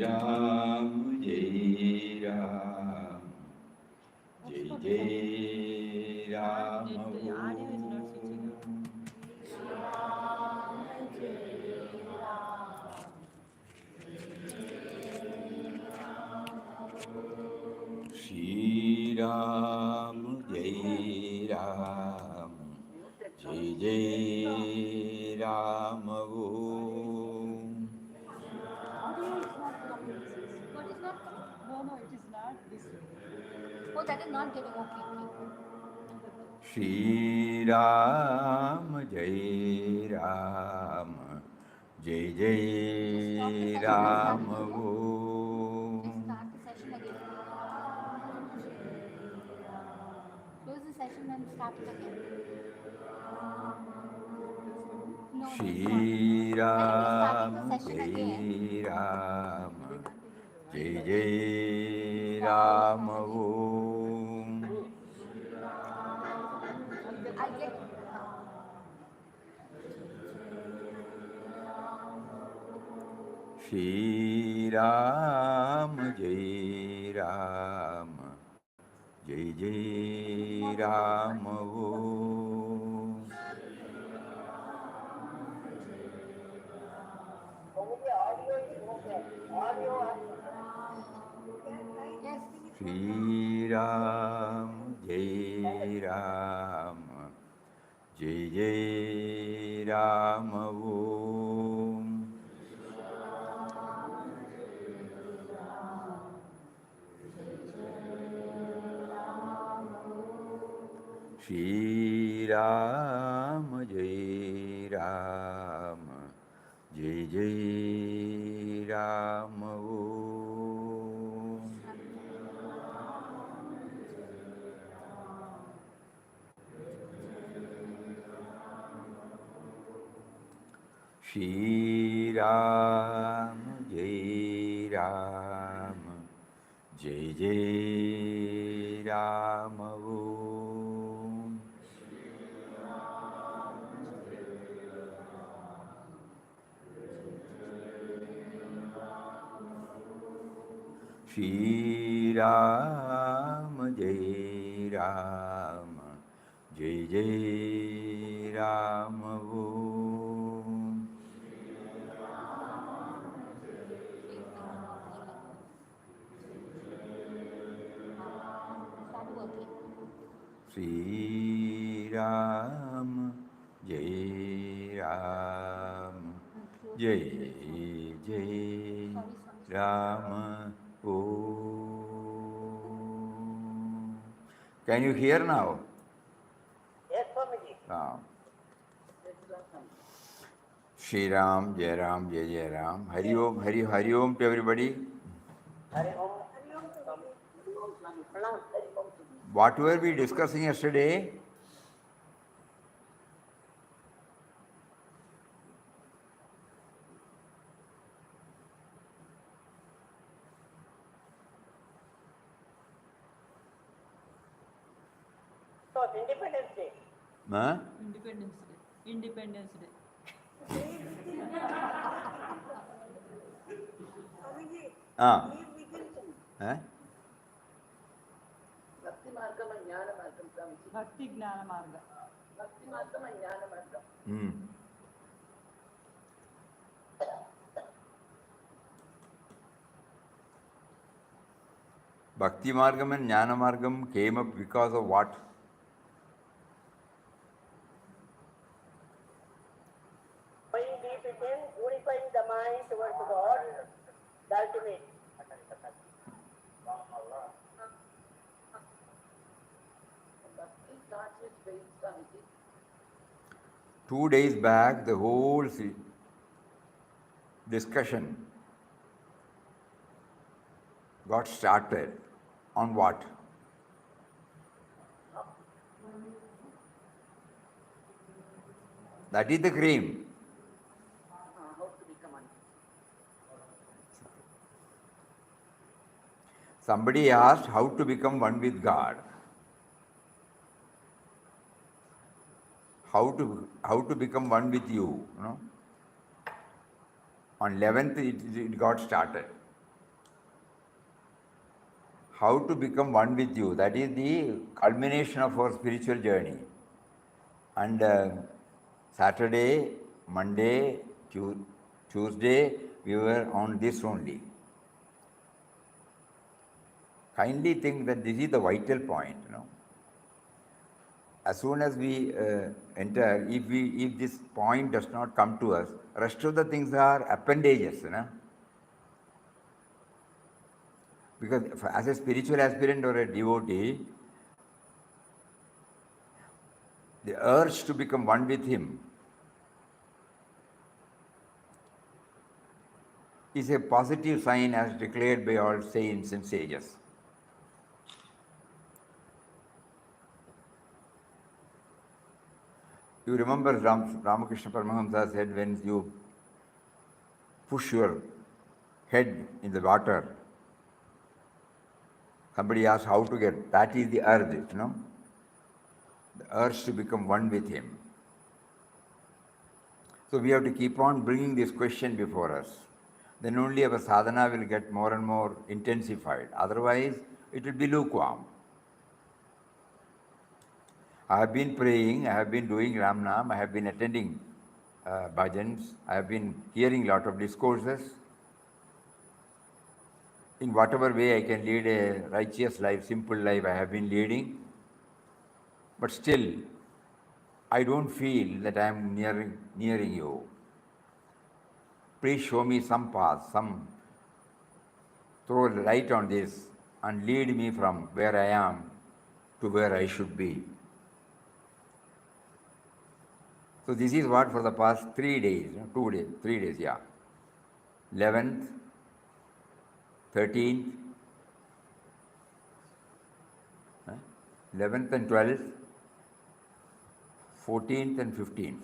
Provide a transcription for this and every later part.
Ram, Jai Ram, Jai Jai Ram. The audio is not switching on. Shri Ram, Jai Ram, Jai Jai Ram. Audio is not coming. What is not coming? No, it is not this. Oh, that is not getting okay. Shri Ram, Jai Ram, Jai Jai Ram. Start the session again. Close the session and start it again. No, Shri Ram, session again. Jai Ram, Jai Jai Ram. I'll get. Shri Ram, Jai Ram, Jai Jai Ram. Shri Ram, Jai Ram, Jai Jai Ram. Shri Ram, Jai Ram, Jai Jai Ram. Shri Ram, Jai Ram, Jai Jai Ram. Shri Ram, Jai Ram, Jai Jai Ram. Shri Ram, Jai Ram, Jai Jai Ram. Om. Can you hear now? Yes, Swamiji. Ram. Shri Ram, Jai Ram, Jai Jai Ram. Hari Om, Hari Om to everybody. Hari Om. Swami. Pranam. Hari Om. What were we discussing yesterday? So, Independence Day. Huh? Independence Day. Independence Day. Ah. Huh? Bhakti Margam and Jnana Margam, Swamiji. Bhakti Gnana Marga. Bhakti Margam and Jnana Margam. Bhakti Margam and Jnana Margam came up because of what? Going deep within, unifying the mind towards God, the ultimate. Bhakti starts with faith, Swamiji. 2 days back, the whole discussion got started on what? That is the cream. How to become one. Somebody asked how to become one with God. How to become one with you, you know. On 11th it got started. how to become one with you. That is the culmination of our spiritual journey. And Saturday, Monday, Tuesday, we were on this only. Kindly think that this is the vital point, As soon as we enter, if this point does not come to us, rest of the things are appendages, Because as a spiritual aspirant or a devotee, the urge to become one with him is a positive sign as declared by all saints and sages. You remember Ramakrishna Paramahamsa said, when you push your head in the water, somebody asked how to get, that is the urge, The urge to become one with him. So we have to keep on bringing this question before us. Then only our sadhana will get more and more intensified. Otherwise, it will be lukewarm. I have been praying, I have been doing Ramnam, I have been attending bhajans, I have been hearing a lot of discourses. In whatever way I can lead a righteous life, simple life, I have been leading. But still, I don't feel that I am nearing you. Please show me some path, throw light on this and lead me from where I am to where I should be. So this is what for the past 3 days, 3 days, 11th, 13th, 11th and 12th, 14th and 15th.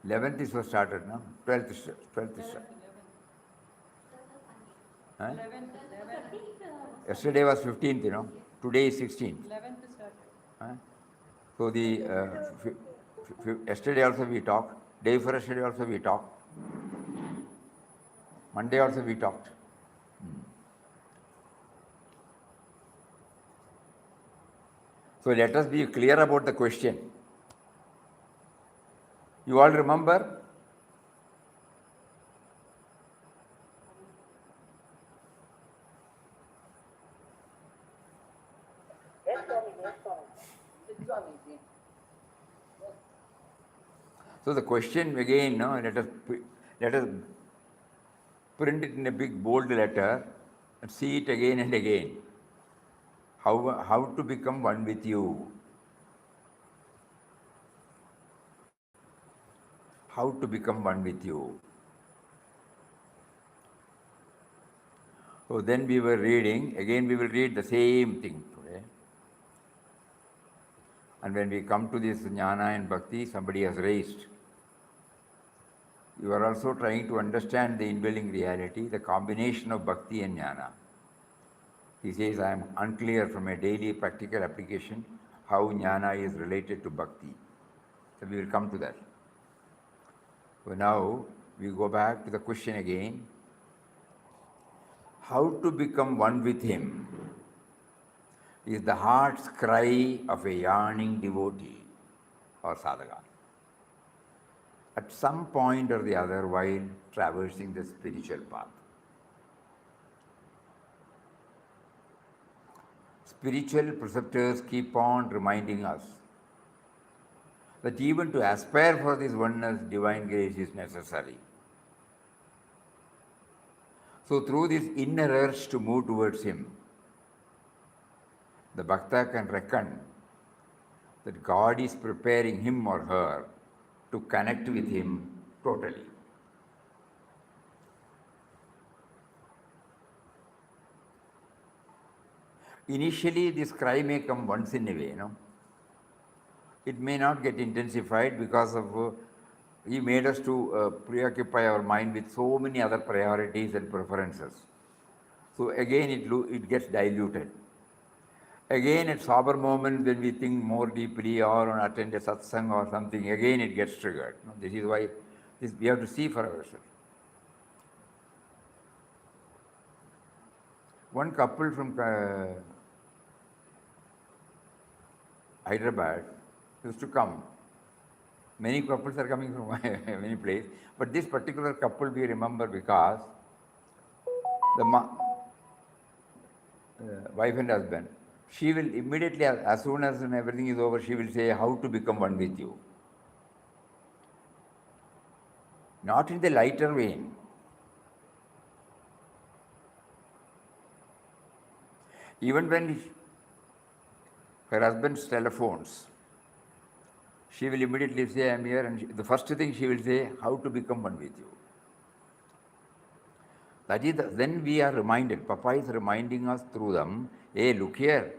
11th is what started, no? 12th is started. Huh? 11th. Yesterday was 15th, Today is 16th. 11th is started. Huh? So the yesterday also we talked. Day before yesterday also we talked. Monday also we talked. So let us be clear about the question. You all remember? Yes, Swami, yes, Swami. So the question again, let us print it in a big bold letter and see it again and again. How to become one with you? How to become one with you? So then we were reading, again we will read the same thing today. And when we come to this jnana and bhakti, somebody has raised. You are also trying to understand the indwelling reality, the combination of bhakti and jnana. He says, I am unclear from a daily practical application how jnana is related to bhakti. So we will come to that. So now we go back to the question again. How to become one with him is the heart's cry of a yearning devotee or sadhaka. At some point or the other while traversing the spiritual path. Spiritual preceptors keep on reminding us that even to aspire for this oneness, divine grace is necessary. So through this inner urge to move towards him, the bhakta can reckon that God is preparing him or her to connect with him totally. Initially, this cry may come once in a way, It may not get intensified because of he made us to preoccupy our mind with so many other priorities and preferences. So again, it gets diluted. Again, at sober moments when we think more deeply or attend a satsang or something, again it gets triggered. This is why we have to see for ourselves. One couple from Hyderabad used to come. Many couples are coming from many places, but this particular couple we remember because the wife and husband, she will immediately, as soon as everything is over, she will say, how to become one with you. Not in the lighter vein. Even when her husband's telephones, she will immediately say, I am here, and the first thing she will say, how to become one with you. That is, then we are reminded, Papa is reminding us through them, hey, look here,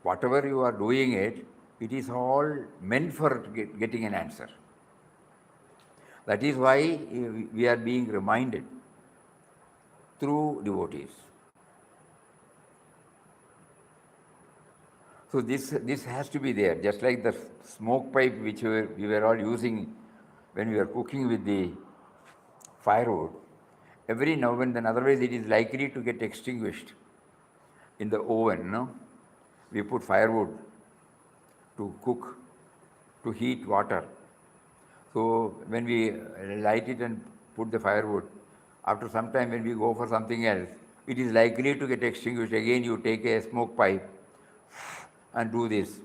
whatever you are doing it is all meant for getting an answer. That is why we are being reminded through devotees. So this has to be there, just like the smoke pipe which we were all using when we were cooking with the firewood. Every now and then, otherwise it is likely to get extinguished in the oven. No? We put firewood to cook, to heat water. So when we light it and put the firewood, after some time when we go for something else, it is likely to get extinguished. Again you take a smoke pipe and do this.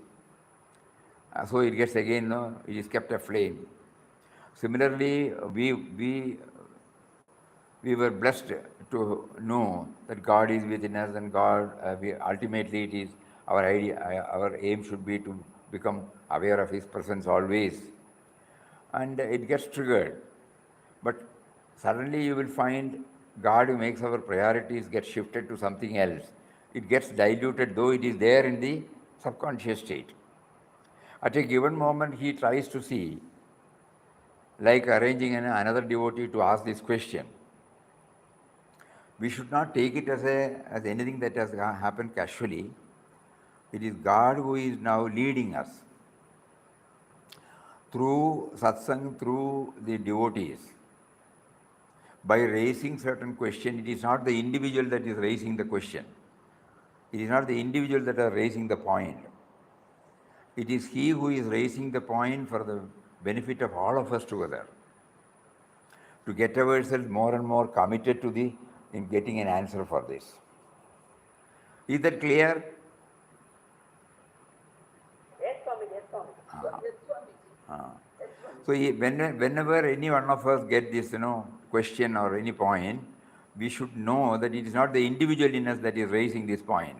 So it gets again, it is kept aflame. Similarly, we were blessed to know that God is within us, and God, ultimately it is our idea, our aim should be to become aware of His presence always. And it gets triggered. But suddenly you will find God who makes our priorities get shifted to something else. It gets diluted, though it is there in the subconscious state. At a given moment, he tries to see, like arranging another devotee to ask this question. We should not take it as anything that has happened casually. It is God who is now leading us through satsang, through the devotees. By raising certain question, it is not the individual that is raising the question. It is not the individual that are raising the point. It is he who is raising the point for the benefit of all of us together, to get ourselves more and more committed to in getting an answer for this. Is that clear? Yes, Swami, yes, Swami. So whenever any one of us get this, question or any point, we should know that it is not the individual in us that is raising this point.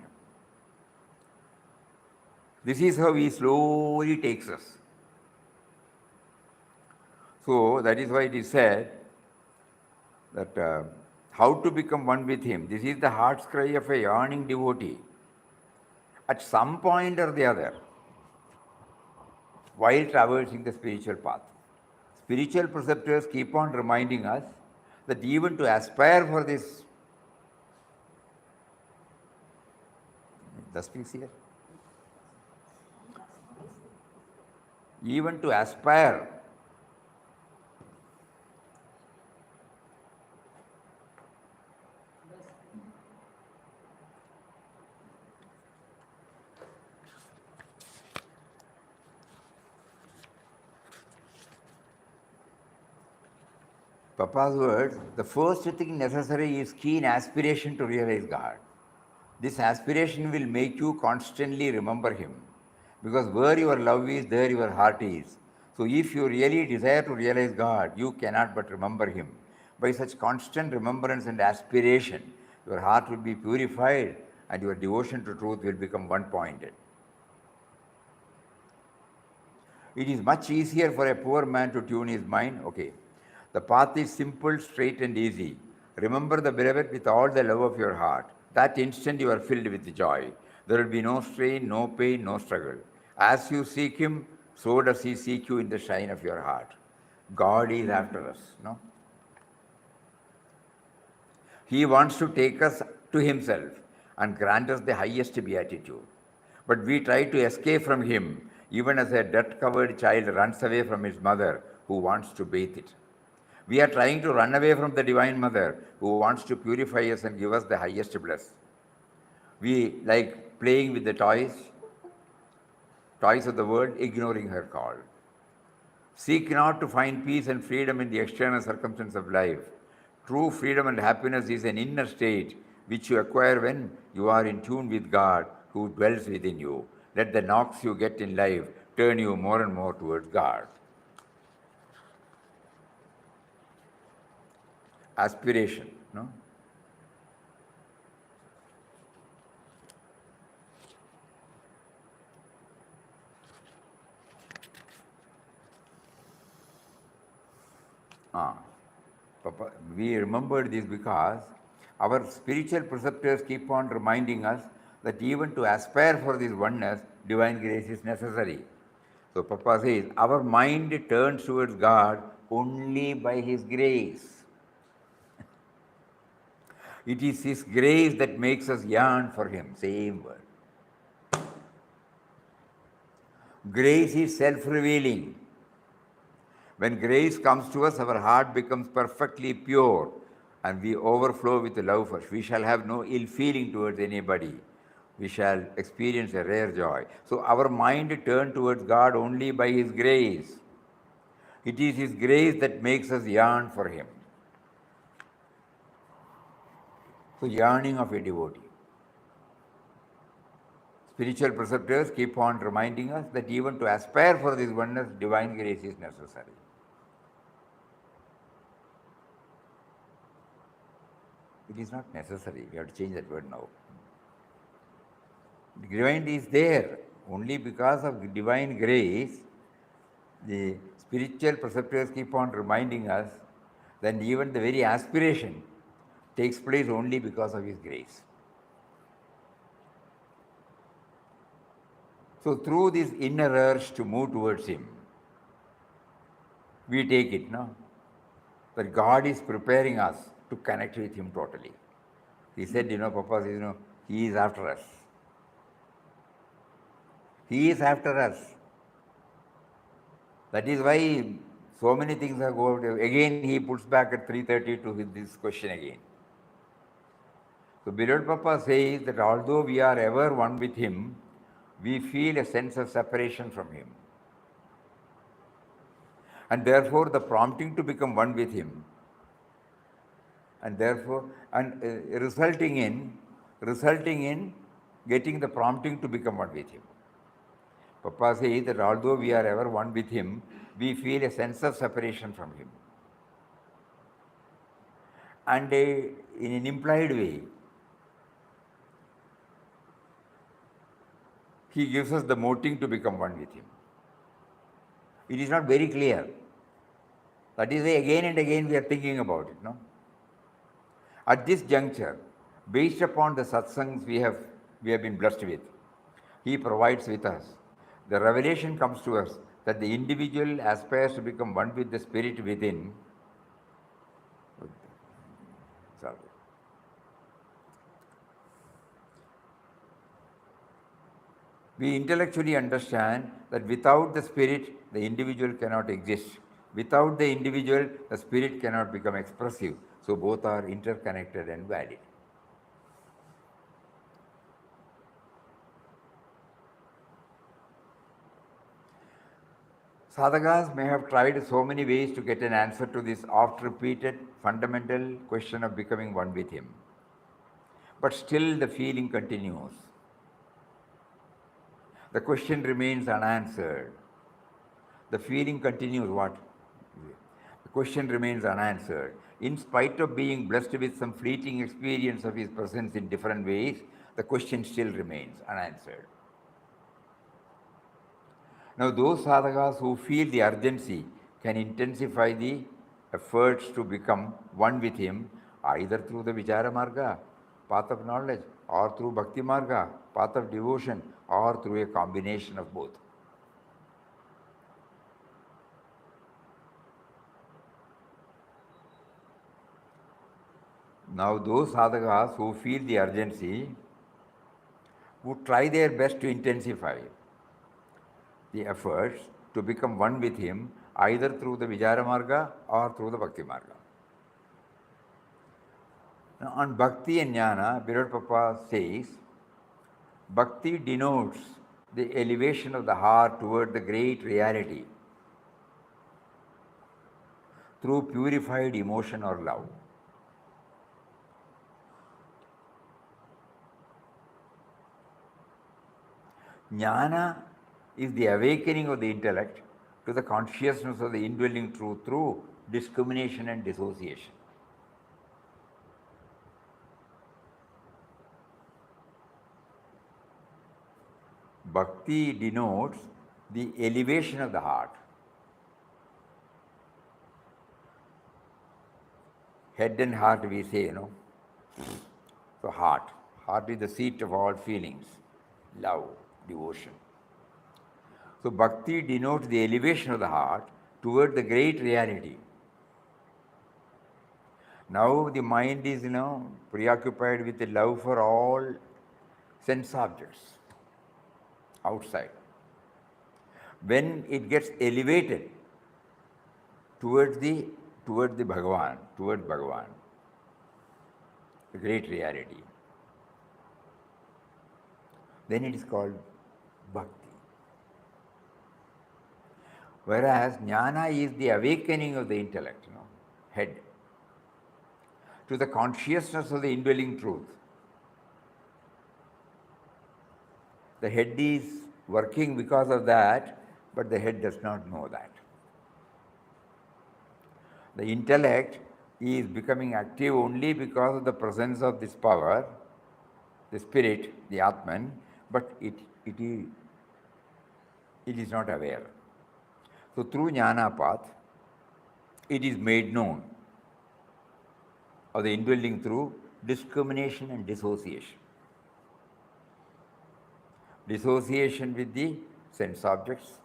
This is how he slowly takes us. So that is why it is said that how to become one with him. This is the heart's cry of a yearning devotee. At some point or the other, while traversing the spiritual path, spiritual preceptors keep on reminding us that even to aspire for this, the speaks here, even to aspire Papa's words, the first thing necessary is keen aspiration to realize God. This aspiration will make you constantly remember Him, because where your love is, there your heart is. So if you really desire to realize God, you cannot but remember Him. By such constant remembrance and aspiration, your heart will be purified and your devotion to truth will become one-pointed. It is much easier for a poor man to tune his mind. Okay, the path is simple, straight and easy. Remember the beloved with all the love of your heart. That instant you are filled with joy. There will be no strain, no pain, no struggle. As you seek Him, so does He seek you in the shine of your heart. God is after us, no? He wants to take us to Himself and grant us the highest beatitude. But we try to escape from Him, even as a dirt-covered child runs away from his mother who wants to bathe it. We are trying to run away from the Divine Mother who wants to purify us and give us the highest bliss. We like playing with the toys of the world, ignoring her call. Seek not to find peace and freedom in the external circumstance of life. True freedom and happiness is an inner state which you acquire when you are in tune with God who dwells within you. Let the knocks you get in life turn you more and more towards God. Aspiration, no? Papa, we remembered this because our spiritual preceptors keep on reminding us that even to aspire for this oneness, divine grace is necessary. So Papa says, our mind turns towards God only by His grace. It is His grace that makes us yearn for Him. Same word. Grace is self-revealing. When grace comes to us, our heart becomes perfectly pure and we overflow with love for us. We shall have no ill feeling towards anybody. We shall experience a rare joy. So our mind turns towards God only by His grace. It is His grace that makes us yearn for Him. So yearning of a devotee. Spiritual preceptors keep on reminding us that even to aspire for this oneness, divine grace is necessary. It is not necessary. We have to change that word now. Divine is there. Only because of divine grace, the spiritual preceptors keep on reminding us that even the very aspiration takes place only because of His grace. So through this inner urge to move towards Him, we take it, no? That God is preparing us to connect with Him totally. He said, Papa says, He is after us. He is after us. That is why so many things are going. Again, he puts back at 3:30 to this question again. So beloved Papa says that although we are ever one with Him, we feel a sense of separation from Him. And therefore the prompting to become one with Him, and resulting in getting the prompting to become one with Him. Papa says that although we are ever one with Him, we feel a sense of separation from Him. And in an implied way, He gives us the motive to become one with Him. It is not very clear. That is why again and again we are thinking about it, no? At this juncture, based upon the satsangs we have been blessed with, He provides with us. The revelation comes to us that the individual aspires to become one with the spirit within. Sorry. We intellectually understand that without the spirit, the individual cannot exist. Without the individual, the spirit cannot become expressive. So both are interconnected and valid. Sadhakas may have tried so many ways to get an answer to this oft-repeated fundamental question of becoming one with Him. But still the feeling continues. The question remains unanswered. The feeling continues what? The question remains unanswered. In spite of being blessed with some fleeting experience of His presence in different ways, the question still remains unanswered. Now, those sadhakas who feel the urgency can intensify the efforts to become one with Him either through the Vichara Marga, path of knowledge, or through Bhakti Marga, path of devotion, or through a combination of both. Now, those sadhakas who feel the urgency would try their best to intensify the efforts to become one with Him either through the Vijara Marga or through the Bhakti Marga. Now, on Bhakti and Jnana, Birod Papa says, Bhakti denotes the elevation of the heart toward the great reality through purified emotion or love. Jnana is the awakening of the intellect to the consciousness of the indwelling truth through discrimination and dissociation. Bhakti denotes the elevation of the heart. Head and heart, we say, So heart. Heart is the seat of all feelings, love, devotion. So bhakti denotes the elevation of the heart toward the great reality. Now the mind is, preoccupied with the love for all sense objects outside. When it gets elevated towards the Bhagavan, the great reality, then it is called bhakti. Whereas jnana is the awakening of the intellect, head, to the consciousness of the indwelling truth. The head is working because of that, but the head does not know that. The intellect is becoming active only because of the presence of this power, the spirit, the Atman, but it is not aware. So through jnana path, it is made known of the indwelling through discrimination and dissociation. Dissociation with the sense objects,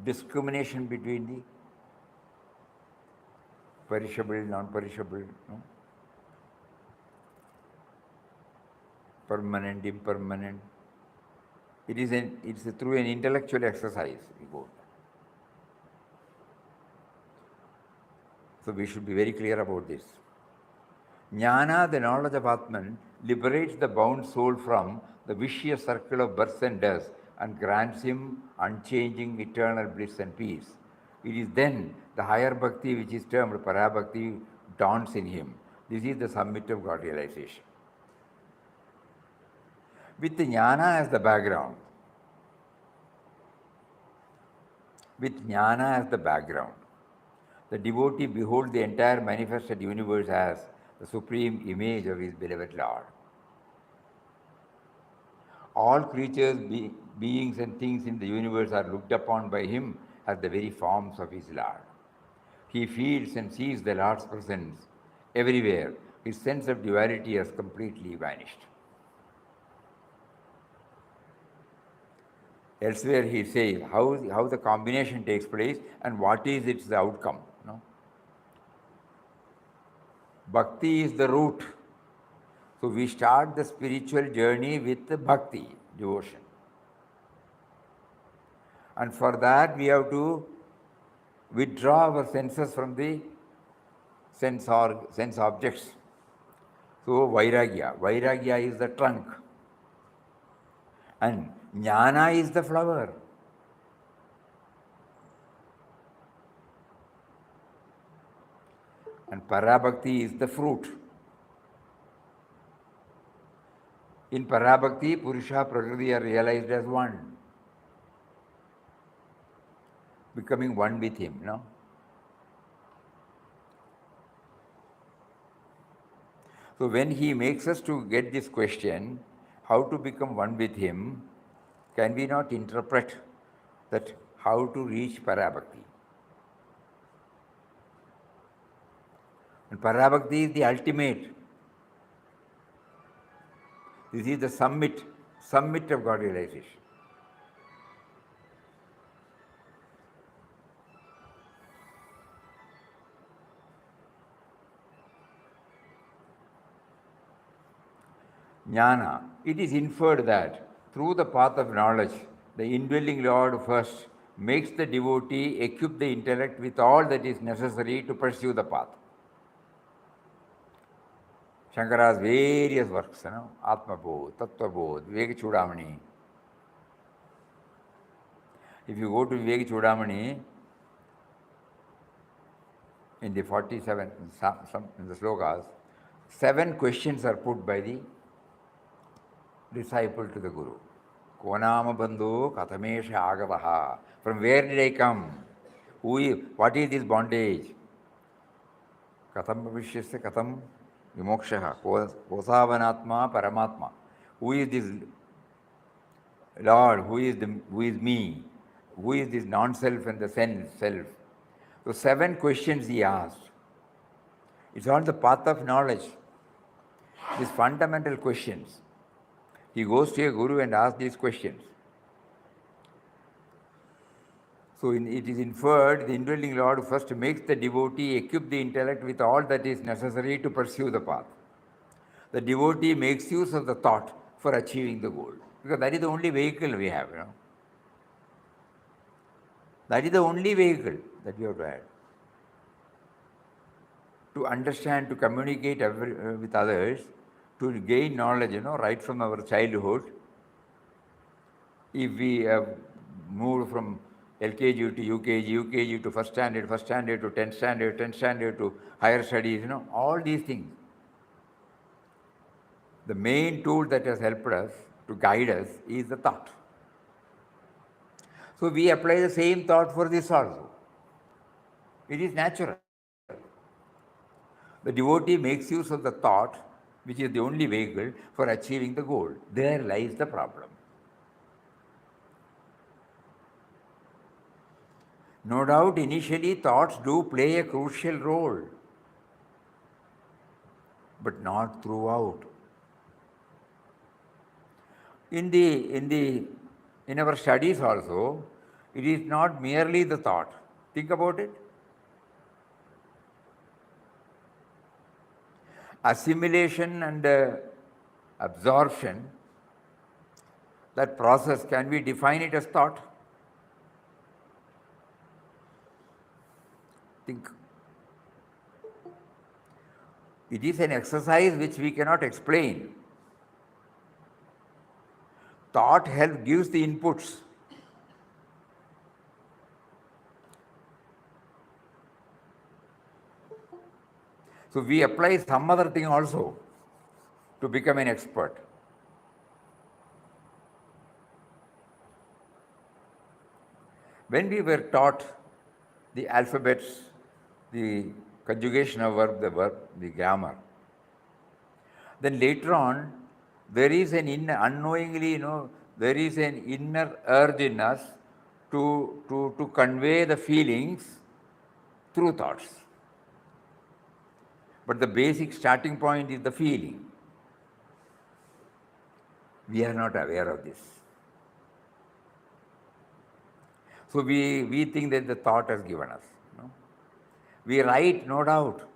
discrimination between the perishable, non-perishable, permanent, impermanent. It's through an intellectual exercise we go. So we should be very clear about this. Jnana, the knowledge of Atman, liberates the bound soul from the vicious circle of birth and death and grants him unchanging eternal bliss and peace. It is then the higher bhakti, which is termed parabhakti, dawns in him. This is the summit of God realization. With the jnana as the background, the devotee beholds the entire manifested universe as the supreme image of his beloved Lord. All creatures, beings and things in the universe are looked upon by him as the very forms of his Lord. He feels and sees the Lord's presence everywhere. His sense of duality has completely vanished. Elsewhere he says how the combination takes place and what is its outcome. Bhakti is the root. So we start the spiritual journey with the bhakti, devotion. And for that we have to withdraw our senses from the sense objects. So Vairagya is the trunk. And jnana is the flower. And parabhakti is the fruit. In parabhakti, Purusha, Prakriti are realized as one, becoming one with him, So when he makes us to get this question, how to become one with him, can we not interpret that how to reach parabhakti? And parabhakti is the ultimate. This is the summit of God realization. Jnana, it is inferred that through the path of knowledge, the indwelling Lord first makes the devotee equip the intellect with all that is necessary to pursue the path. Shankara's various works, Atma Bodh, Tattva Bodh, Vivek Chudamani. If you go to Vivek Chudamani, in the 47, in the slokas, 7 questions are put by the disciple to the Guru. Konama bandhu katamesha agavaha. From where did I come? What is this bondage? Katam bhavishyasya katam vimokshaha. Kosavanatma paramatma. Who is this Lord? Who is me? Who is this non-self and the self? So 7 questions he asked. It's all the path of knowledge. These fundamental questions. He goes to a guru and asks these questions. So it is inferred the indwelling Lord first makes the devotee equip the intellect with all that is necessary to pursue the path. The devotee makes use of the thought for achieving the goal. Because that is the only vehicle we have, That is the only vehicle that we have to have. To understand, to communicate with others, to gain knowledge, right from our childhood. If we have moved from LKG to UKG, UKG to first standard to 10th standard, 10th standard to higher studies, all these things. The main tool that has helped us to guide us is the thought. So we apply the same thought for this also. It is natural. The devotee makes use of the thought, which is the only vehicle for achieving the goal. There lies the problem. No doubt, initially thoughts do play a crucial role, but not throughout. In our studies also, it is not merely the thought. Think about it. Assimilation and absorption, that process, can we define it as thought? Think. It is an exercise which we cannot explain. Thought gives the inputs. So we apply some other thing also to become an expert. When we were taught the alphabets, the conjugation of verb, the grammar, then later on, there is an unknowingly, there is an inner urge in us to convey the feelings through thoughts. But the basic starting point is the feeling. We are not aware of this. So we think that the thought has given us. We write, no doubt.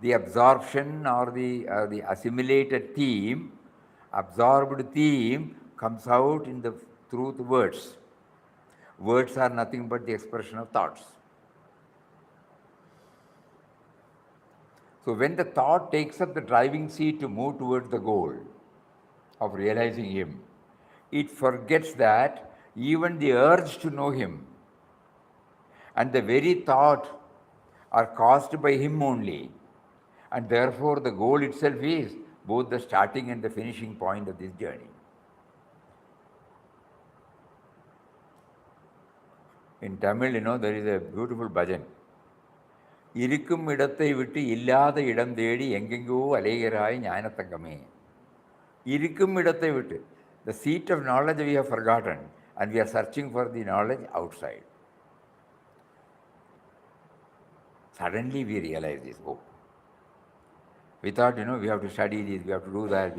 The absorption or the assimilated theme, absorbed theme comes out through the words. Words are nothing but the expression of thoughts. So when the thought takes up the driving seat to move towards the goal of realizing Him, it forgets that even the urge to know Him and the very thought are caused by Him only, and therefore the goal itself is both the starting and the finishing point of this journey. In Tamil, there is a beautiful bhajan. இருக்கும் இடத்தை விட்டு இல்லாத இடம் தேடி எங்கெங்கோ அலைகிறாய் ஞானத்தங்கமே. இருக்கும் இடத்தை விட்டு. The seat of knowledge we have forgotten and we are searching for the knowledge outside. Suddenly we realize this. Oh, we thought, we have to study this, we have to do that,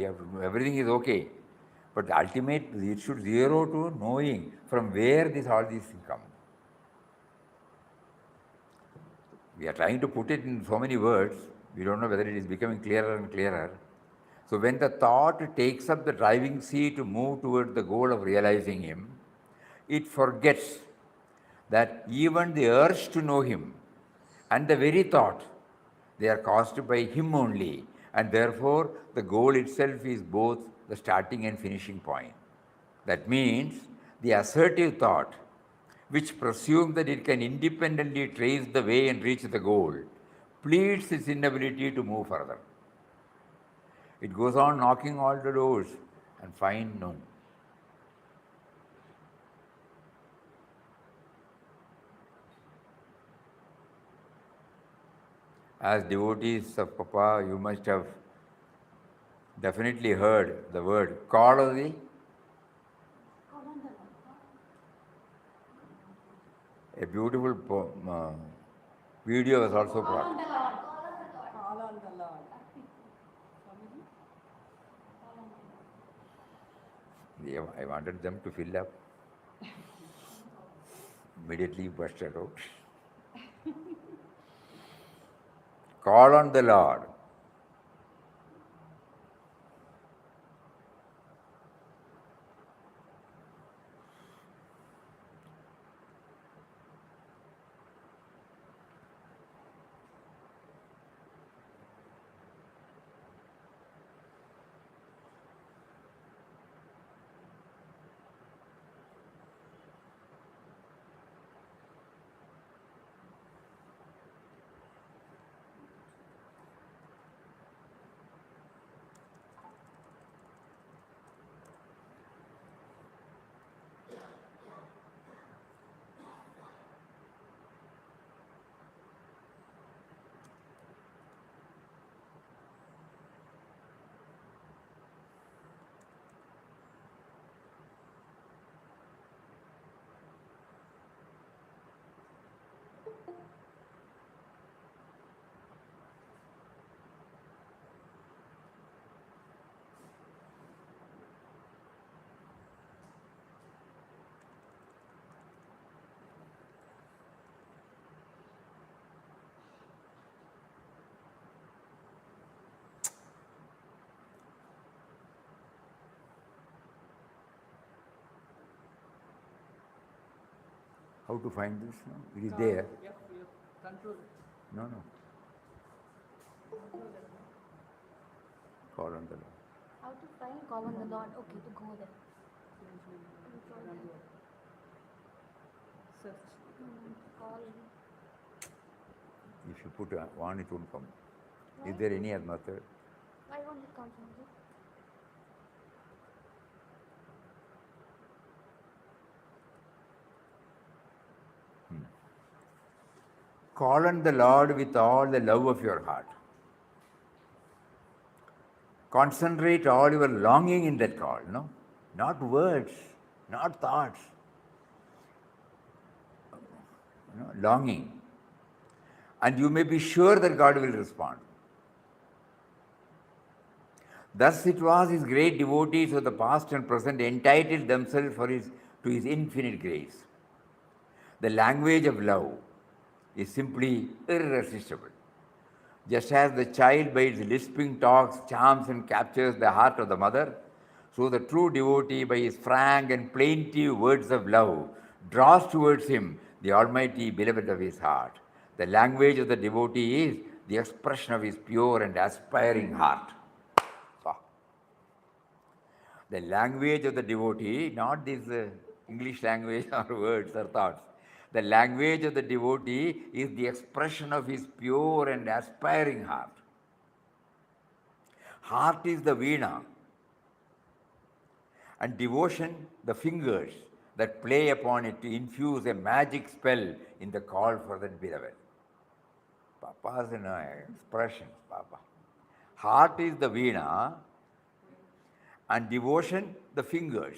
everything is okay. But the ultimate, it should zero to knowing from where all these things come. We are trying to put it in so many words, we don't know whether it is becoming clearer and clearer. So when the thought takes up the driving seat to move towards the goal of realizing Him, it forgets that even the urge to know him and the very thought, they are caused by him only, and therefore the goal itself is both the starting and finishing point. That means the assertive thought, which presumes that it can independently trace the way and reach the goal, pleads its inability to move further. It goes on knocking all the doors and find none. As devotees of Papa, you must have definitely heard the word call of the. A beautiful video was also brought. Call on the Lord. Yeah, I wanted them to fill up. Immediately busted out. Call on the Lord. How to find this? No? It is there. Control. No. Call on the Lord. How to find call on the Lord? Okay, to go there. Search. Call. If you put one, it won't come. Is there any other method? Why won't it come from you? Call on the Lord with all the love of your heart. Concentrate all your longing in that call, no? Not words, not thoughts. Longing. And you may be sure that God will respond. Thus it was his great devotees of the past and present entitled themselves to his infinite grace. The language of love is simply irresistible. Just as the child by its lisping talks charms and captures the heart of the mother, so the true devotee by his frank and plaintive words of love draws towards him the almighty beloved of his heart. The language of the devotee is the expression of his pure and aspiring heart. The language of the devotee, not this English language or words or thoughts. The language of the devotee is the expression of his pure and aspiring heart. Heart is the veena, and devotion the fingers that play upon it to infuse a magic spell in the call for the beloved. Papa's expressions, Papa. Heart is the veena, and devotion the fingers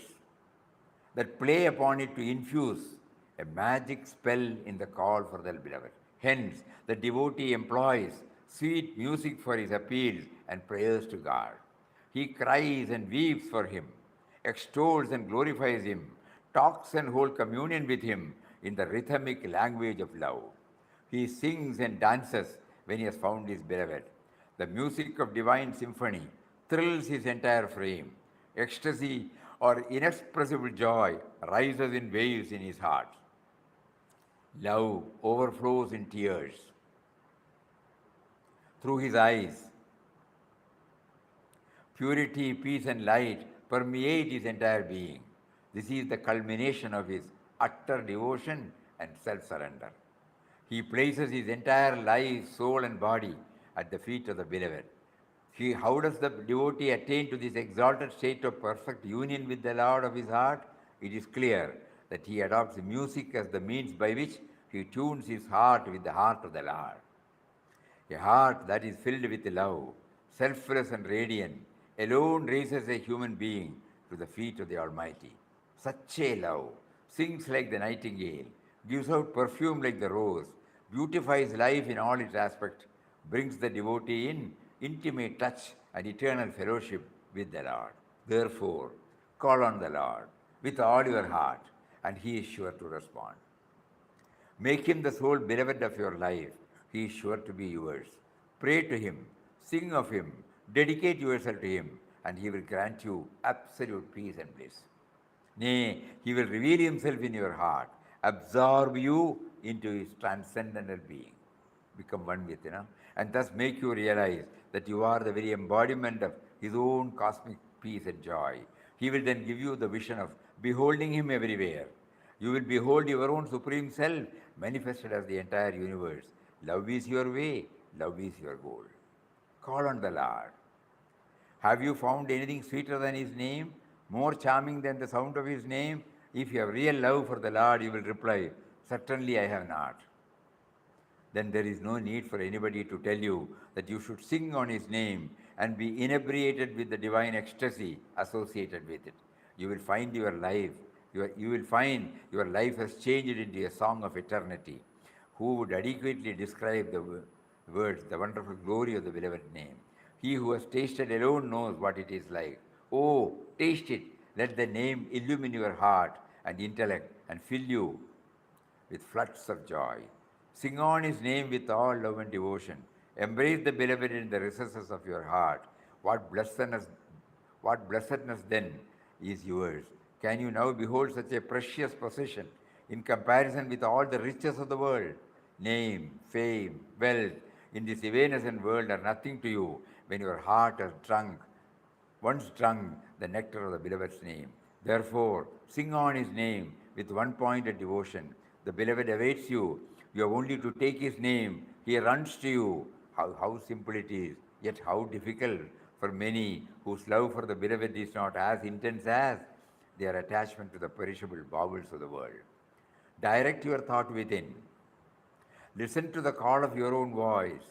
that play upon it to infuse a magic spell in the call for the beloved. Hence, the devotee employs sweet music for his appeals and prayers to God. He cries and weeps for him, extols and glorifies him, talks and holds communion with him in the rhythmic language of love. He sings and dances when he has found his beloved. The music of divine symphony thrills his entire frame. Ecstasy or inexpressible joy rises in waves in his heart. Love overflows in tears through his eyes. Purity, peace, and light permeate his entire being. This is the culmination of his utter devotion and self surrender. He places his entire life, soul, and body at the feet of the beloved. How does the devotee attain to this exalted state of perfect union with the Lord of his heart? It is clear that he adopts music as the means by which he tunes his heart with the heart of the Lord. A heart that is filled with love, selfless and radiant, alone raises a human being to the feet of the Almighty. Such a love sings like the nightingale, gives out perfume like the rose, beautifies life in all its aspects, brings the devotee in intimate touch and eternal fellowship with the Lord. Therefore, call on the Lord with all your heart, and he is sure to respond. Make him the sole beloved of your life. He is sure to be yours. Pray to him, sing of him, dedicate yourself to him, and he will grant you absolute peace and bliss. Nay, he will reveal himself in your heart, absorb you into his transcendental being. Become one with, and thus make you realize that you are the very embodiment of his own cosmic peace and joy. He will then give you the vision of beholding him everywhere. You will behold your own supreme self manifested as the entire universe. Love is your way, love is your goal. Call on the Lord. Have you found anything sweeter than his name, more charming than the sound of his name? If you have real love for the Lord, you will reply, certainly I have not. Then there is no need for anybody to tell you that you should sing on his name and be inebriated with the divine ecstasy associated with it. You will find your life, you will find your life has changed into a song of eternity. Who would adequately describe the words, the wonderful glory of the beloved name? He who has tasted alone knows what it is like. Oh, taste it. Let the name illumine your heart and intellect and fill you with floods of joy. Sing on his name with all love and devotion. Embrace the beloved in the recesses of your heart. What blessedness then is yours? Can you now behold such a precious possession in comparison with all the riches of the world? Name, fame, wealth in this evanescent world are nothing to you when your heart has once drunk the nectar of the beloved's name. Therefore, sing on his name with one pointed devotion. The beloved awaits you. You have only to take his name. He runs to you. How simple it is, yet how difficult for many whose love for the beloved is not as intense as their attachment to the perishable baubles of the world. Direct your thought within. Listen to the call of your own voice,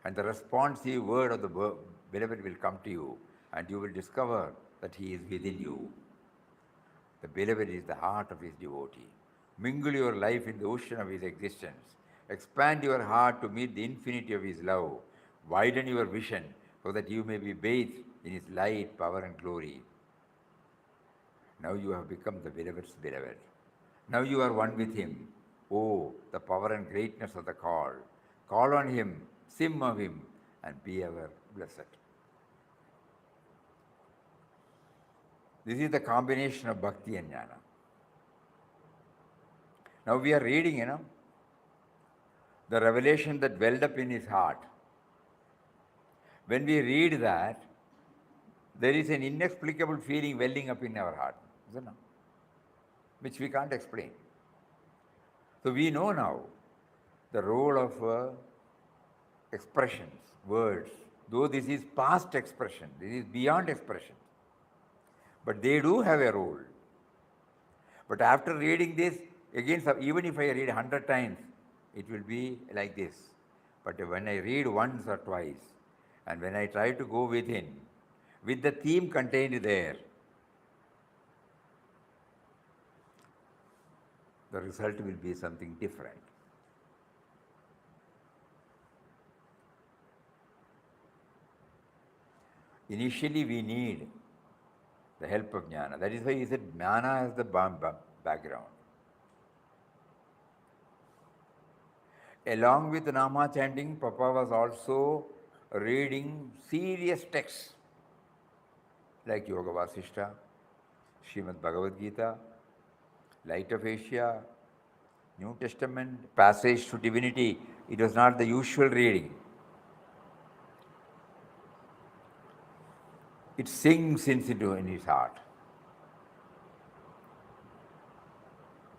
and the responsive word of the beloved will come to you, and you will discover that he is within you. The beloved is the heart of his devotee. Mingle your life in the ocean of his existence. Expand your heart to meet the infinity of his love. Widen your vision so that you may be bathed in his light, power, and glory. Now you have become the beloved's beloved. Now you are one with him. Oh, the power and greatness of the call. Call on him, sing of him, and be ever blessed. This is the combination of bhakti and jnana. Now we are reading, the revelation that welled up in his heart. When we read that, there is an inexplicable feeling welling up in our heart, isn't it? Which we can't explain. So we know now the role of expressions, words. Though this is past expression, this is beyond expression. But they do have a role. But after reading this, again, even if I read 100 times, it will be like this. But when I read once or twice, and when I try to go within, with the theme contained there, the result will be something different. Initially, we need the help of jnana. That is why he said jnana as the background. Along with Nama chanting, Papa was also reading serious texts like Yoga Vasishta, Srimad Bhagavad Gita, Light of Asia, New Testament passage to divinity, it was not the usual reading. It sinks into in his heart.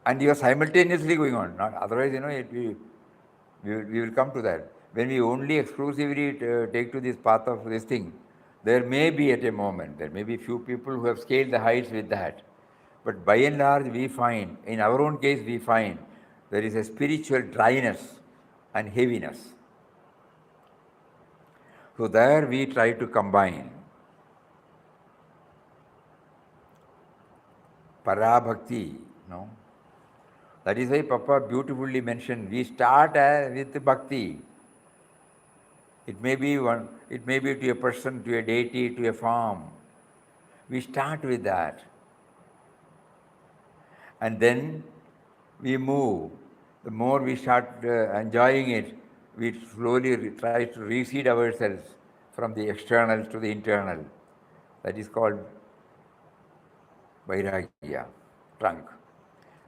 And you are simultaneously going on. Not otherwise, we will come to that. When we only exclusively take to this path of this thing, there may be at a moment, there may be few people who have scaled the heights with that. But by and large, we find, in our own case, we find there is a spiritual dryness and heaviness. So there we try to combine parabhakti, no? That is why Papa beautifully mentioned, we start with bhakti. It may be to a person, to a deity, to a form. We start with that. And then we move. The more we start enjoying it, we slowly try to reseed ourselves from the external to the internal. That is called vairagya, trunk.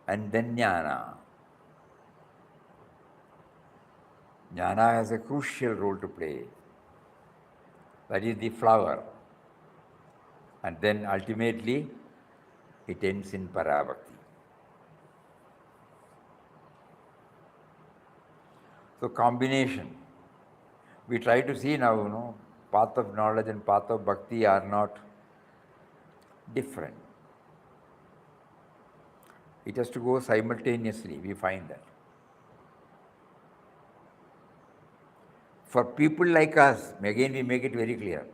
And then jnana. Jnana has a crucial role to play. That is the flower. And then ultimately, it ends in parabhakti. So combination. We try to see now, path of knowledge and path of bhakti are not different. It has to go simultaneously, we find that. For people like us, again we make it very clear.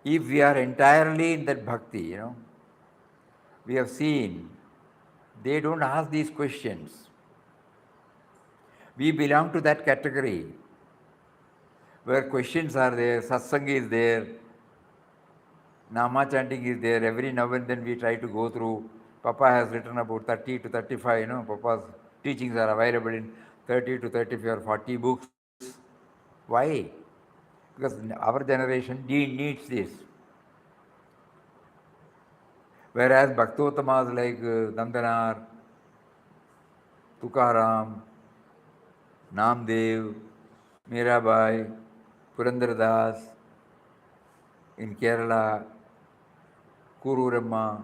If we are entirely in that bhakti, we have seen, they don't ask these questions. We belong to that category where questions are there, satsang is there, nama chanting is there. Every now and then we try to go through. Papa has written about 30 to 35, Papa's teachings are available in 30 to 35 or 40 books. Why? Because our generation needs this. Whereas Bhaktotamas like Dandanar, Tukaram, Namdev, Mirabai, Purandardas, in Kerala, Kururama,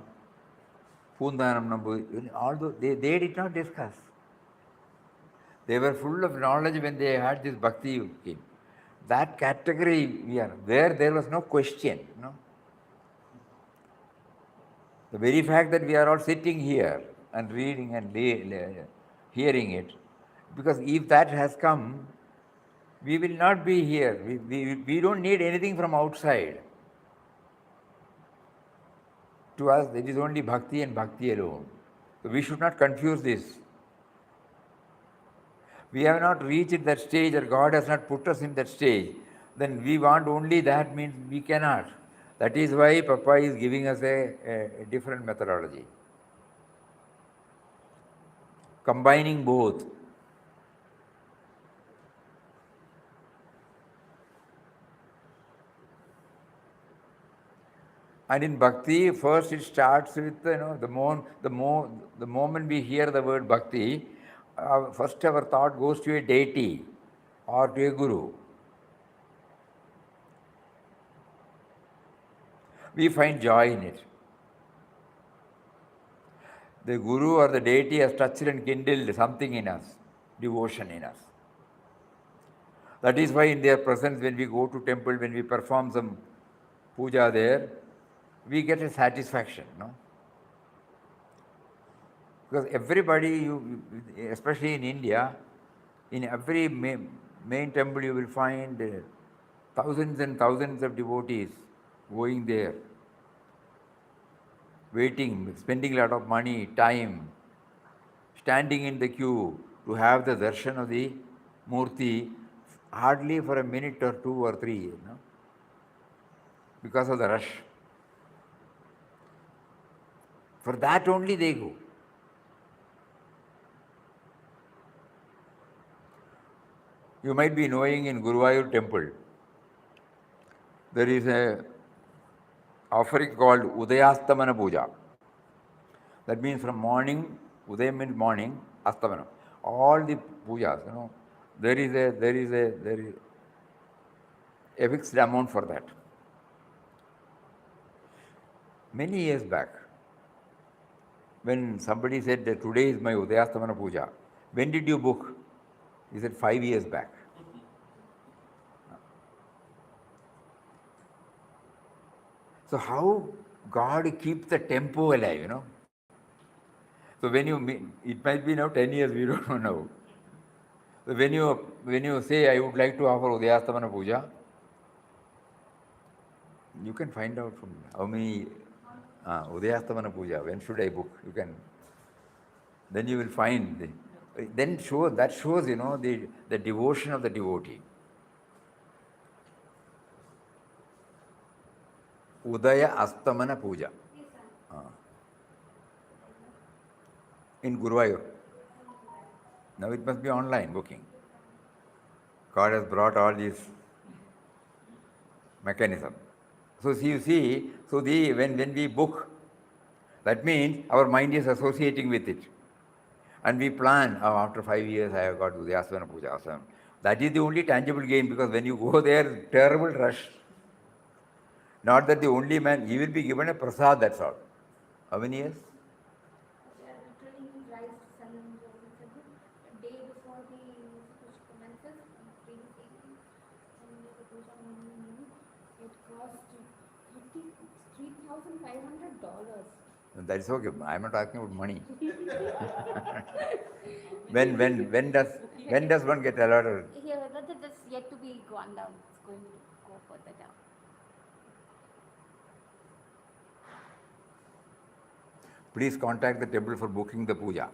Poondanam Nambu, all those, they did not discuss. They were full of knowledge when they had this bhakti came. That category we are, where there was no question. The very fact that we are all sitting here and reading and hearing it, because if that has come, we will not be here. We don't need anything from outside. To us, it is only bhakti and bhakti alone. So we should not confuse this. We have not reached that stage, or God has not put us in that stage. Then we want only that, means we cannot. That is why Papa is giving us a different methodology. Combining both. And in bhakti, first it starts with the moment we hear the word bhakti, first our thought goes to a deity or to a guru. We find joy in it. The guru or the deity has touched and kindled something in us, devotion in us. That is why in their presence, when we go to temple, when we perform some puja there, we get a satisfaction, Because everybody, especially in India, in every main temple you will find thousands and thousands of devotees going there, waiting, spending a lot of money, time, standing in the queue to have the darshan of the murti, hardly for a minute or 2 or 3, because of the rush. For that only they go. You might be knowing in Guruvayur temple, there is a offering called Udayastamana Puja. That means from morning Udayam means morning, Astamana. All the pujas, there is a fixed amount for that. Many years back, when somebody said that today is my Udayastamana puja, when did you book? He said 5 years back. So how God keeps the tempo alive. So when you meet, it might be now 10 years, we don't know. So when you say I would like to offer Udayastamana puja, you can find out from how many Udayastamana puja, when should I book? You can, then you will find, then that shows, the devotion of the devotee. Udaya Astamana puja. In Guruvayur. Now it must be online booking. God has brought all these mechanism. So you see, when we book, that means our mind is associating with it. And we plan, after 5 years I have got to the Asana Puja. Asana. That is the only tangible gain, because when you go there, terrible rush. Not that the only man, he will be given a prasad, that's all. How many years? Literally, he rises to sun a day before the puja commences, previous evening, and the puja morning, it cost $3,500. That is okay. I am not talking about money. when does one get allotted? Yeah, that's yet to be gone down. It's going to go further down. Please contact the temple for booking the puja.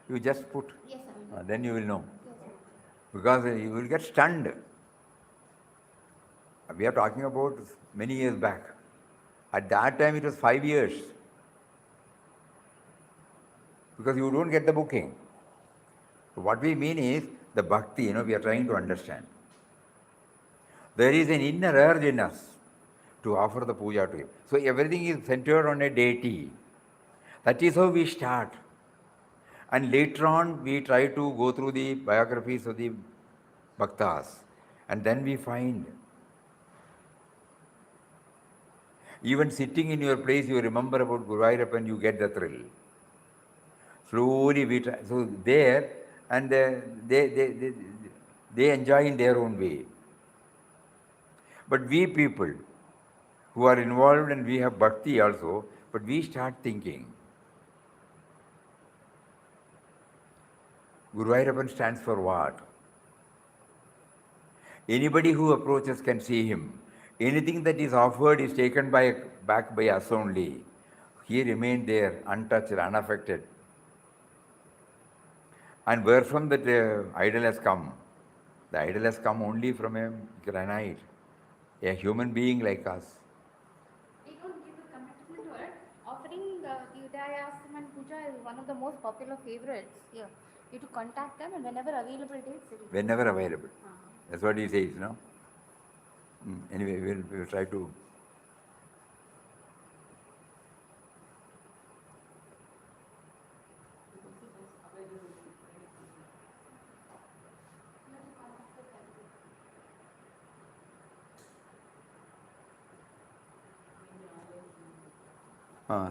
You just put. Yes, sir. Then you will know. Yes, sir. Because you will get stunned. We are talking about many years back. At that time it was 5 years. Because you don't get the booking. So what we mean is the bhakti, we are trying to understand. There is an inner urge in us to offer the puja to him. So everything is centered on a deity. That is how we start. And later on we try to go through the biographies of the bhaktas. And then we find, even sitting in your place, you remember about Guruvayurappa and you get the thrill. Slowly we try. So there, and they enjoy in their own way. But we people who are involved, and we have bhakti also, but we start thinking, Guruvayurappan stands for what? Anybody who approaches can see him. Anything that is offered is taken back by us only. He remained there, untouched, unaffected. And where from that idol has come? The idol has come only from a granite, a human being like us. We don't give a commitment to it. Offering the Udayasam and Puja is one of the most popular favorites here. You have to contact them, and whenever available dates, it will. Whenever available. That's what he says, Anyway, we'll try to.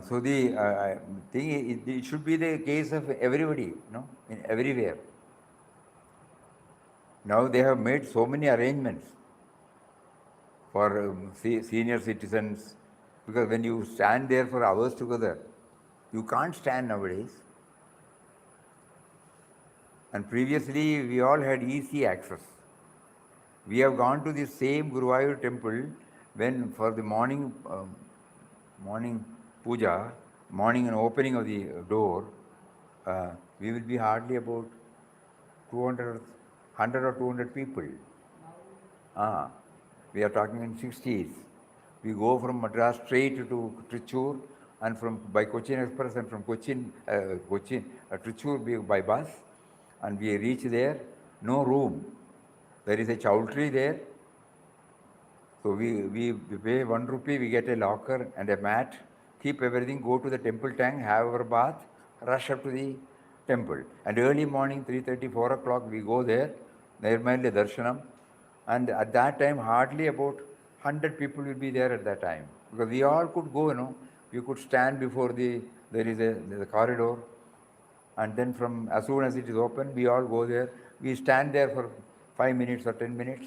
So the thing is, it should be the case of everybody, in everywhere. Now they have made so many arrangements for senior citizens, because when you stand there for hours together, you can't stand nowadays. And previously we all had easy access. We have gone to the same Guruvayur temple when for the morning puja, morning and opening of the door, we will be hardly about 100 or 200 people. We are talking in 60s. We go from Madras straight to Trichur, and by Cochin Express, and from Cochin, Trichur by bus, and we reach there, no room. There is a chowdhury there. So we pay 1 rupee, we get a locker and a mat, keep everything, go to the temple tank, have our bath, rush up to the temple. And early morning, 3:30, 4 o'clock, we go there, Nirmali Darshanam. And at that time, hardly about 100 people will be there at that time. Because we all could go, we could stand before there is the corridor. And then from as soon as it is open, we all go there. We stand there for 5 minutes or 10 minutes.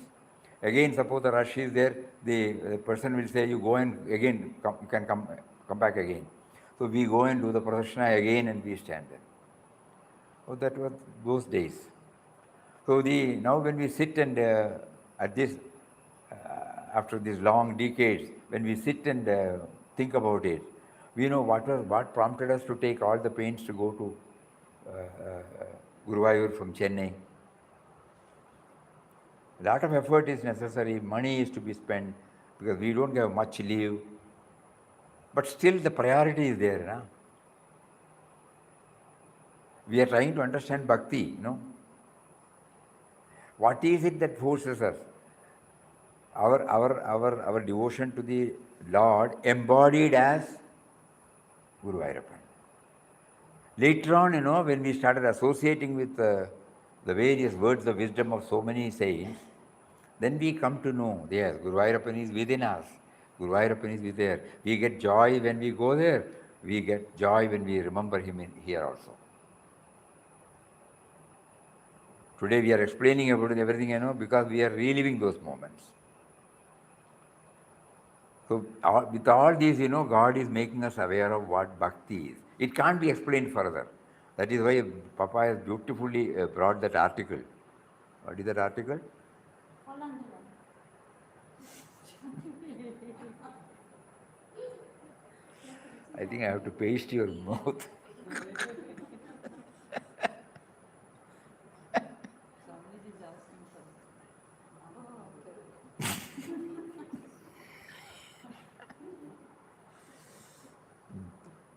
Again, suppose the rush is there, the person will say, you go and again, you can come back again. So we go and do the prasarana again and we stand there. Oh, that was those days. So now when we sit and at this, after these long decades, when we sit and think about it, we know what prompted us to take all the pains to go to Guruvayur from Chennai. A lot of effort is necessary, money is to be spent because we don't have much leave. But still the priority is there. No? We are trying to understand bhakti, What is it that forces us? Our devotion to the Lord embodied as Guru Vairappan. Later on, when we started associating with the various words of wisdom of so many saints, then we come to know, yes, Guru Vairappan is within us. Guru Vairappan is there. We get joy when we go there. We get joy when we remember him here also. Today we are explaining about everything, because we are reliving those moments. So with all these, God is making us aware of what bhakti is. It can't be explained further. That is why Papa has beautifully brought that article. What is that article? I think I have to paste your mouth.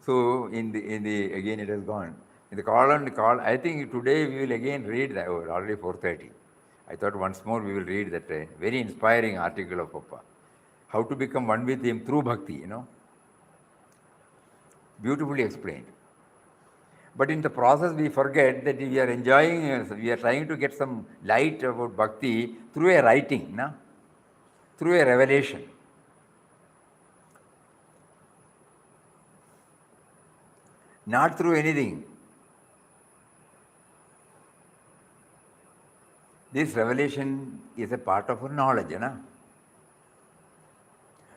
So in the again it has gone. In the call, I think today we will again read that. Oh, already 4:30. I thought once more we will read that very inspiring article of Papa. How to become one with him through bhakti, Beautifully explained. But in the process we forget that we are enjoying, we are trying to get some light about bhakti through a writing, through a revelation. Not through anything. This revelation is a part of our knowledge,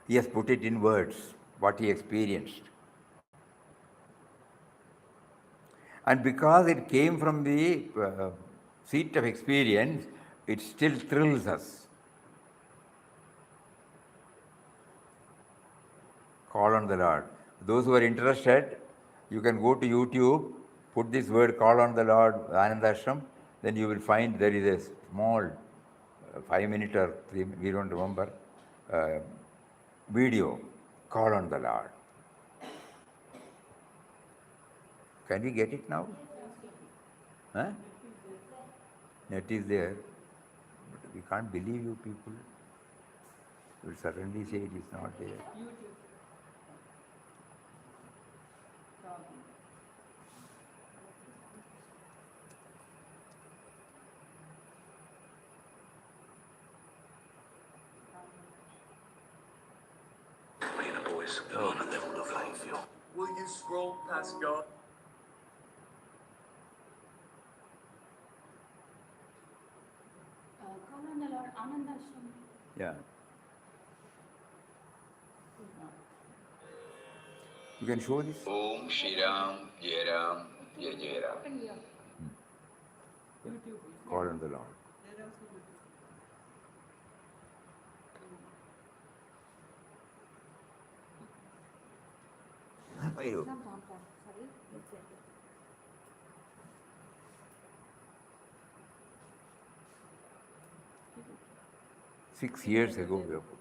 He has put it in words, what he experienced. And because it came from the seat of experience, it still thrills us. Call on the Lord. Those who are interested, you can go to YouTube, put this word, call on the Lord, Anandashram, then you will find there is a small 5-minute or 3, we don't remember, video, call on the Lord. Can we get it now? Huh? Net is there, but we can't believe you people. You will suddenly say it is not there. Will you scroll past go? Call on the Lord, Anandashram. Yeah. You can show this? Om Shri Ram, Jai Ram, Jai Jai Ram. Open here. Call on the Lord. Wait, Not down, sorry. It's there. 6 years ago we have put.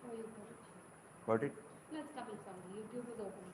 Oh, you got it. Got it? Let's couple something. YouTube is opening.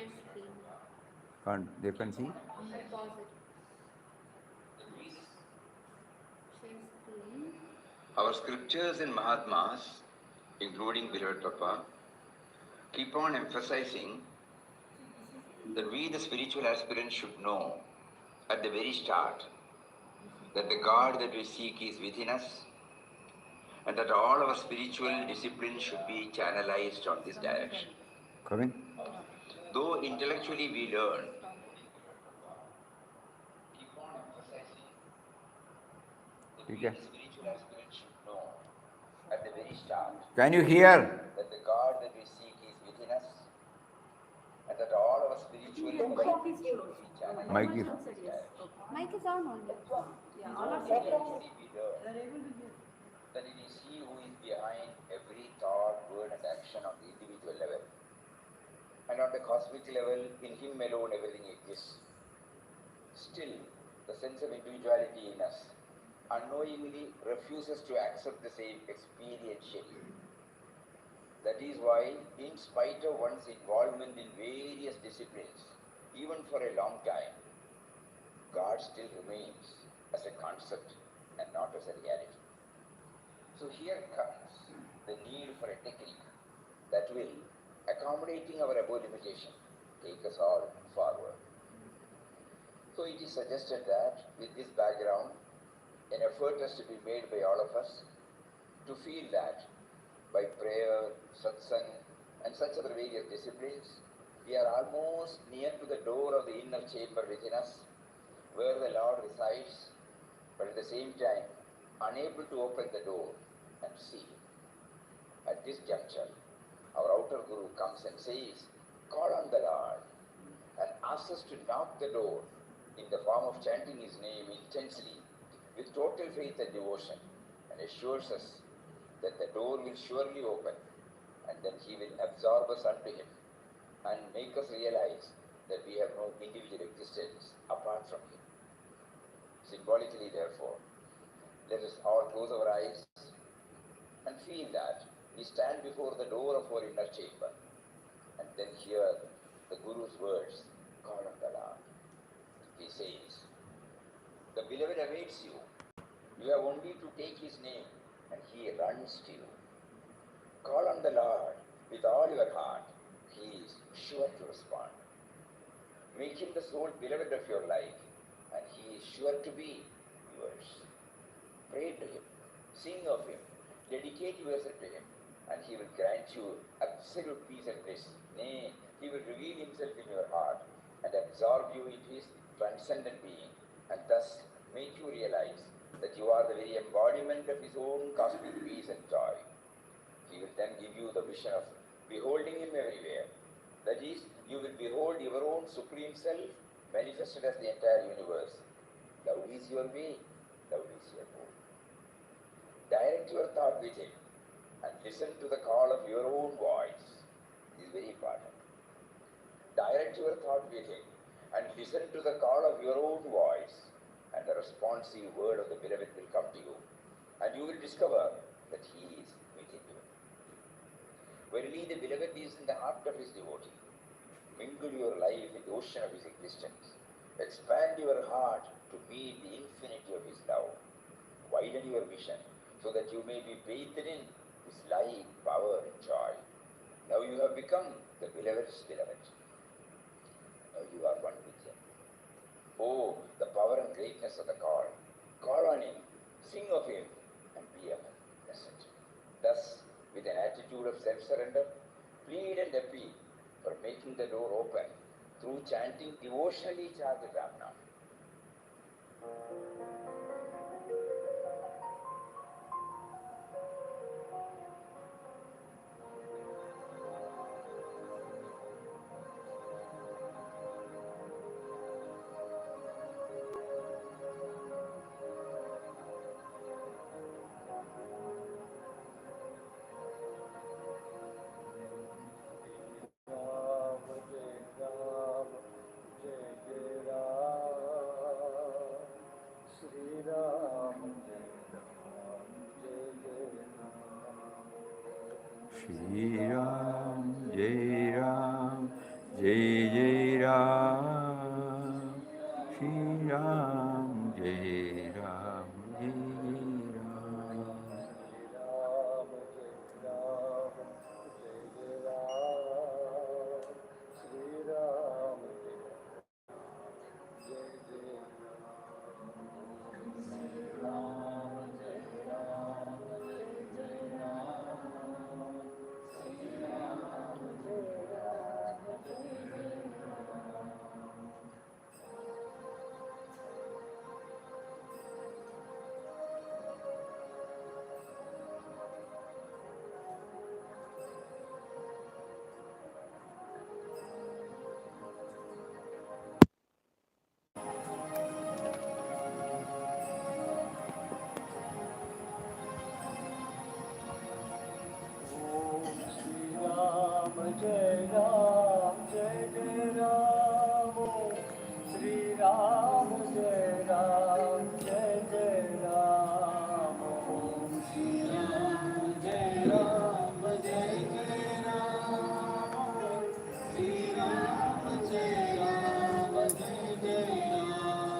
Share screen. They can see? I pause it. Share screen. Our scriptures and Mahatmas, including beloved Papa, keep on emphasizing that we, the spiritual aspirants, should know at the very start that the God that we seek is within us, and that all our spiritual disciplines should be channelized on this direction. Correct? Though intellectually we learn, keep on emphasizing that we, Okay. the spiritual aspirants, should know at the very start Can you hear? that the God that we seek is within us, and that all our spiritual disciplines should be channelized Mic on is- this direction. Mic is on only. Yeah, all of intellectually we learn that it is He who is behind every thought, word, and action on the individual level. And on the cosmic level, in Him alone everything exists. Still, the sense of individuality in us unknowingly refuses to accept the same experientially. That is why, in spite of one's involvement in various disciplines, even for a long time, God still remains as a concept and not as a reality. So here comes the need for a technique that will, accommodating our above limitation, take us all forward. So it is suggested that with this background, an effort has to be made by all of us to feel that by prayer, satsang, and such other various disciplines, we are almost near to the door of the inner chamber within us, where the Lord resides, but at the same time, unable to open the door and see. At this juncture, our outer Guru comes and says, call on the Lord, and asks us to knock the door in the form of chanting His name intensely, with total faith and devotion, and assures us that the door will surely open, and then He will absorb us unto Him, and make us realize that we have no individual existence apart from Him. Symbolically, therefore, let us all close our eyes and feel that we stand before the door of our inner chamber, and then hear the Guru's words, call on the Lord. He says, the beloved awaits you. You have only to take His name, and He runs to you. Call on the Lord with all your heart. He is sure to respond. Make Him the sole beloved of your life, and He is sure to be yours. Pray to Him, sing of Him, dedicate yourself to Him, and He will grant you absolute peace and bliss. Nay, He will reveal Himself in your heart and absorb you into His transcendent being, and thus make you realize that you are the very embodiment of His own cosmic peace and joy. He will then give you the vision of beholding Him everywhere. That is, you will behold your own Supreme Self manifested as the entire universe. Love is your way, love is your goal. Direct your thought with Him and listen to the call of your own voice. This is very important. Direct your thought with Him and listen to the call of your own voice, and the responsive word of the beloved will come to you, and you will discover that He is within you. Verily, the beloved is in the heart of His devotee. Mingle your life in the ocean of His existence. Expand your heart to meet the infinity of His love. Widen your vision so that you may be bathed in His light, power, and joy. Now you have become the beloved's beloved. Now you are one with Him. Oh, the power and greatness of the call. Call on Him, sing of Him, and be a blessed. Thus, with an attitude of self-surrender, plead and appeal for making the door open through chanting devotionally charged Ramnam. Shri Ram, Jai Ram, Jai Ram, Jai Jai Ram, Sri Ram, Jai Ram, Jai Jai Ram, Sri Ram, Jai Ram, Jai Jai Ram, Sri Ram, Jai Ram, Jai Jai Ram,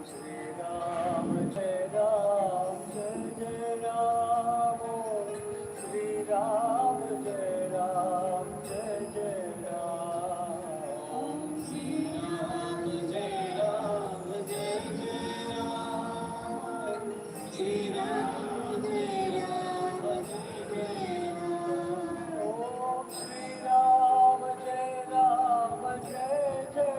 Sri Ram, Jai Ram, Jai Jai Ram, Sri Ram, Jai Ram, Jai Jai Ram, Sri Ram, Jai Ram, Jai Jai Ram, Sri Ram, Jai Ram, Jai Jai Ram, Om Sri Ram, Jai Ram, Jai Jai Ram, Om Sri Ram, Jai Ram, Jai Jai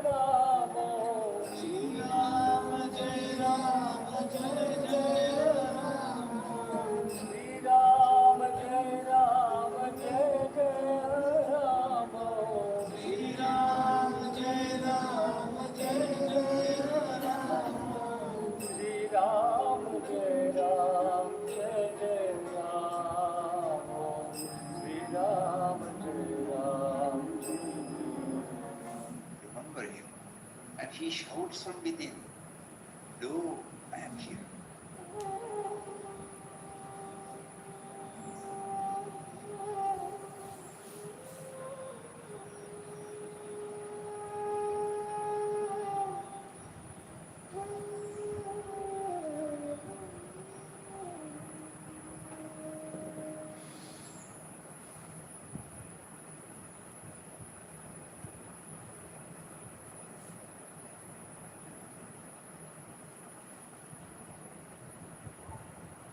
Ram, Om Sri Ram, Jai Ram, Jai Jai Ram, Om Sri Ram, Jai Ram, Jai Jai Ram, Om Sri Ram, Jai Ram, Jai Jai Ram, Om Sri Ram, Jai Ram, Jai Jai Ram. Remember him. And he shouts from within, "Lo, I am here."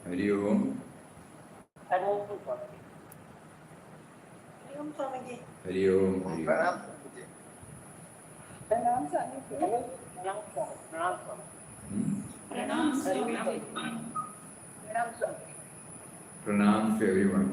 Hari Om. Hari Om Swamiji. Hari Om Swamiji. Hari Om. Hari Om. Pranam. Pranam Swamiji. Pranam Swamiji. Pranam Swamiji. Pranam Swamiji. Pranam to everyone.